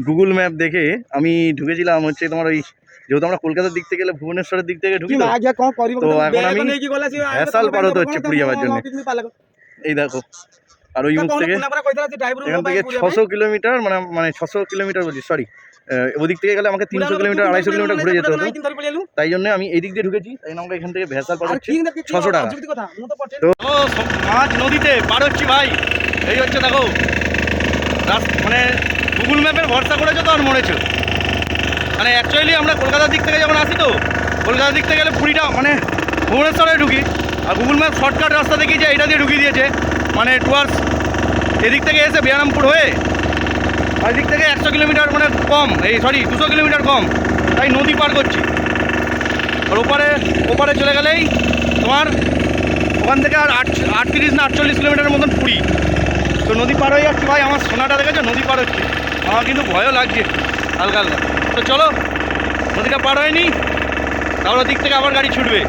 Google map দেখে আমি ঢুকেছিলাম হচ্ছে তোমার ওই, যেহেতু আমরা কলকাতার দিক থেকে গেলে ভুবনেশ্বরের দিক থেকে ঢুকি, তো এখন আমি ভ্যাসাল পার হতে হচ্ছে পুরী যাওয়ার জন্য। এই দেখো, আর ওই মুখ থেকে এখান থেকে 600 কিলোমিটার, মানে 600 কিলোমিটার বলছি, সরি, ওদিক থেকে গেলে আমাকে 300 কিলোমিটার 250 কিলোমিটার ঘুরে যেতে হতো। তাই জন্য আমি এই দিক দিয়ে ঢুকেছি, তাই জন্য আমাকে এখান থেকে ভ্যাসাল পার হচ্ছে 600 টাকা। তো মাঝ নদীতে পার হচ্ছি ভাই, এই হচ্ছে দেখো মানে গুগল ম্যাপের ভরসা করেছো তো আর মরেছো। মানে অ্যাকচুয়ালি আমরা কলকাতার দিক থেকে যখন আসি, তো কলকাতার দিক থেকে গেলে পুরীটা মানে ভুবনেশ্বরে ঢুকি, আর গুগল ম্যাপ শর্টকাট রাস্তা দেখি যে এটা দিয়ে ঢুকিয়ে দিয়েছে, মানে টুয়ার্স এদিক থেকে এসে বিয়ারামপুর হয়ে আর দিক থেকে 100 কিলোমিটার মানে কম, এই সরি 200 কিলোমিটার কম, তাই নদী পার করছি। আর ওপারে চলে গেলেই তোমার ওখান থেকে আর 38 না 48 কিলোমিটারের মতন পুরী। তো নদী পার হয়ে যাচ্ছি ভাই, আমার সোনাটা দেখেছো নদী পার হচ্ছে, আমার কিন্তু ভয়ও লাগছে হালকা হালকা। তো চলো নদীটা পার হয়নি, তাহলে দিক থেকে আবার গাড়ি ছুটবে।